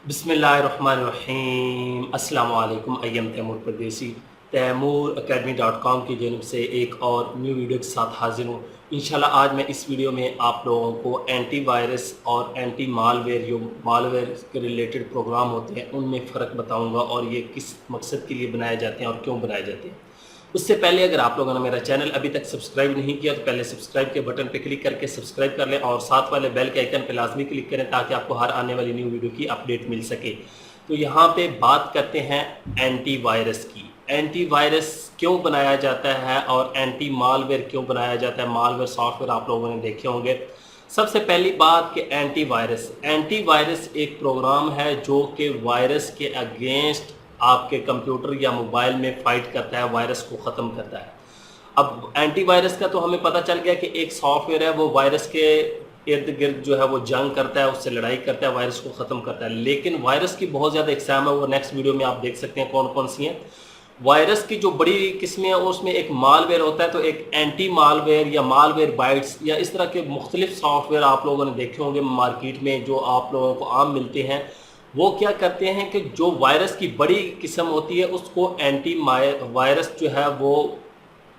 बिस्मिल्लाहिर्रहमानिर्रहीम। अस्सलाम वालेकुम। अय्यम तैमूर परदेसी तैमूर academy.com की जानब से एक और न्यू वीडियो के साथ हाजिर हूँ। इंशाल्लाह आज मैं इस वीडियो में आप लोगों को एंटी वायरस और एंटी मालवेयर जो मालवेयर के रिलेटेड प्रोग्राम होते हैं उनमें फ़र्क बताऊँगा और ये किस मकसद के लिए बनाए जाते हैं और क्यों बनाए जाते हैं। उससे पहले अगर आप लोगों ने मेरा चैनल अभी तक सब्सक्राइब नहीं किया तो पहले सब्सक्राइब के बटन पर क्लिक करके सब्सक्राइब कर लें और साथ वाले बेल के आइकन पर लाजमी क्लिक करें ताकि आपको हर आने वाली न्यू वीडियो की अपडेट मिल सके। तो यहाँ पे बात करते हैं एंटी वायरस की। एंटी वायरस क्यों बनाया जाता है और एंटी मालवेयर क्यों बनाया जाता है। मालवेयर सॉफ्टवेयर आप लोगों ने देखे होंगे। सबसे पहली बात कि एंटी वायरस एक प्रोग्राम है जो कि वायरस के अगेंस्ट आपके कंप्यूटर या मोबाइल में फ़ाइट करता है, वायरस को ख़त्म करता है। अब एंटी वायरस का तो हमें पता चल गया कि एक सॉफ्टवेयर है वो वायरस के इर्द गिर्द जो है वो जंग करता है, उससे लड़ाई करता है, वायरस को ख़त्म करता है। लेकिन वायरस की बहुत ज़्यादा इकसाम है, वो नेक्स्ट वीडियो में आप देख सकते हैं कौन कौन सी हैं। वायरस की जो बड़ी किस्में हैं उसमें एक मालवेयर होता है, तो एक एंटी मालवेयर या मालवेयर बाइट्स या इस तरह के मुख्तलिफ सॉफ्टवेयर आप लोगों ने देखे होंगे मार्केट में जो आप लोगों को आम मिलते हैं। वो क्या करते हैं कि जो वायरस की बड़ी किस्म होती है उसको एंटी वायरस जो है वो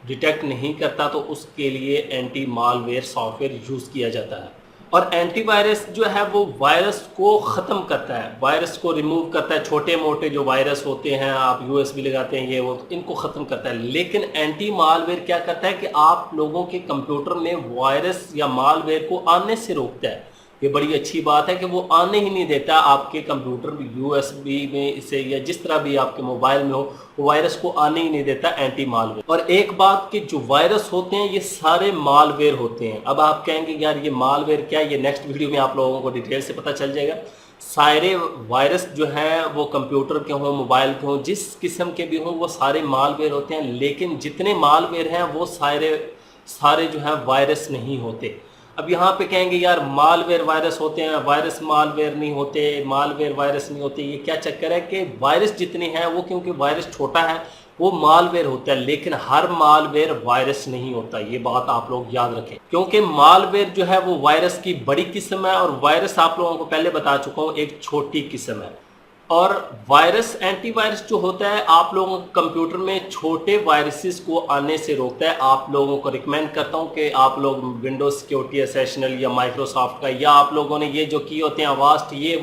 डिटेक्ट नहीं करता, तो उसके लिए एंटी मालवेयर सॉफ्टवेयर यूज़ किया जाता है। और एंटी वायरस जो है वो वायरस को ख़त्म करता है, वायरस को रिमूव करता है। छोटे मोटे जो वायरस होते हैं आप यूएसबी लगाते हैं ये वो इनको ख़त्म करता है। लेकिन एंटी मालवेयर क्या करता है कि आप लोगों के कंप्यूटर में वायरस या मालवेयर को आने से रोकता है। ये बड़ी अच्छी बात है कि वो आने ही नहीं देता आपके कंप्यूटर यूएसबी में इसे या जिस तरह भी आपके मोबाइल में हो, वो वायरस को आने ही नहीं देता एंटी मालवेयर। और एक बात कि जो वायरस होते हैं ये सारे मालवेयर होते हैं। अब आप कहेंगे यार ये मालवेयर क्या है, ये नेक्स्ट वीडियो में आप लोगों को डिटेल से पता चल जाएगा। सारे वायरस जो हैं वो कंप्यूटर के हों, मोबाइल के हों, जिस किस्म के भी हों वो सारे मालवेयर होते हैं। लेकिन जितने मालवेयर हैं वो सारे जो हैं वायरस नहीं होते। अब यहाँ पे कहेंगे यार मालवेयर वायरस होते हैं, वायरस मालवेयर नहीं होते, मालवेयर वायरस नहीं होते। ये क्या चक्कर है कि वायरस जितने हैं वो क्योंकि वायरस छोटा है वो मालवेयर होता है, लेकिन हर मालवेयर वायरस नहीं होता। ये बात आप लोग याद रखें क्योंकि मालवेयर जो है वो वायरस की बड़ी किस्म है और वायरस आप लोगों को पहले बता चुका हूँ एक छोटी किस्म है। और वायरस एंटीवायरस जो होता है आप लोगों के कंप्यूटर में छोटे वायरसेस को आने से रोकता है। आप लोगों को रिकमेंड करता हूं कि आप लोग विंडोज सिक्योरिटी एसेशनल या माइक्रोसॉफ्ट का या आप लोगों ने ये जो की होते हैं अवास्ट ये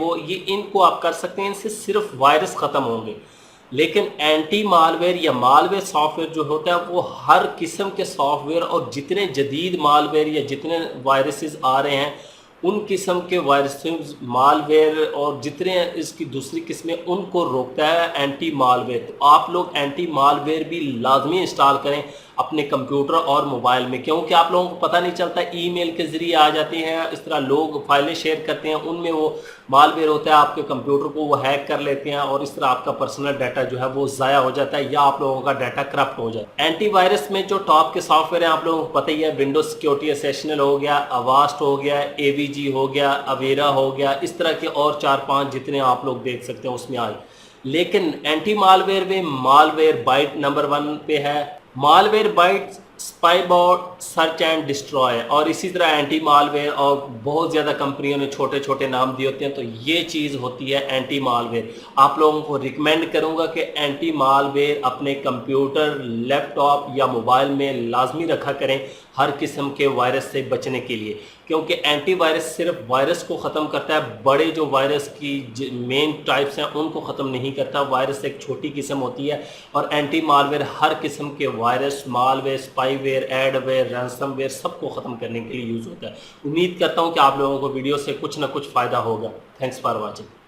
इनको आप कर सकते हैं। इनसे सिर्फ वायरस ख़त्म होंगे। लेकिन एंटी मालवेयर या मालवेयर सॉफ्टवेयर जो होता है वो हर किस्म के सॉफ्टवेयर और जितने जदीद मालवेयर या जितने वायरसेस आ रहे हैं उन किस्म के वायरस मालवेयर और जितने इसकी दूसरी किस्में उनको रोकता है एंटी मालवेयर। तो आप लोग एंटी मालवेयर भी लाजमी इंस्टॉल करें अपने कंप्यूटर और मोबाइल में, क्योंकि आप लोगों को पता नहीं चलता ईमेल के ज़रिए आ जाती हैं, इस तरह लोग फाइलें शेयर करते हैं, उनमें वो मालवेयर होता है, आपके कंप्यूटर को वो हैक कर लेते हैं और इस तरह आपका पर्सनल डाटा जो है वो ज़ाया हो जाता है या आप लोगों का डाटा करप्ट हो जाता है। एंटीवायरस में जो टॉप के सॉफ्टवेयर हैं आप लोगों को पता ही है, विंडोज सिक्योरिटी एसेशनल हो गया, अवास्ट हो गया, AVG हो गया, अवेरा हो गया, इस तरह के और 4-5 जितने आप लोग देख सकते हैं उसमें आए। लेकिन एंटी मालवेयर में मालवेयर बाइट नंबर 1 पे है। Malware byte, Spybot, search and destroy और इसी तरह एंटी मालवेयर और बहुत ज़्यादा कंपनियों ने छोटे छोटे नाम दिए होते हैं। तो ये चीज़ होती है एंटी मालवेयर। आप लोगों को रिकमेंड करूंगा कि एंटी मालवेयर अपने कंप्यूटर, लैपटॉप या मोबाइल में लाजमी रखा करें हर किस्म के वायरस से बचने के लिए, क्योंकि एंटी वायरस सिर्फ वायरस को ख़त्म करता है, बड़े जो वायरस की मेन टाइप्स हैं उनको ख़त्म नहीं करता। वायरस एक छोटी किस्म होती है और एंटी मालवेयर हर किस्म के virus, malware, spyware, adware, ransomware सबको ख़त्म करने के लिए यूज़ होता है। उम्मीद करता हूँ कि आप लोगों को वीडियो से कुछ ना कुछ फ़ायदा होगा। Thanks for watching.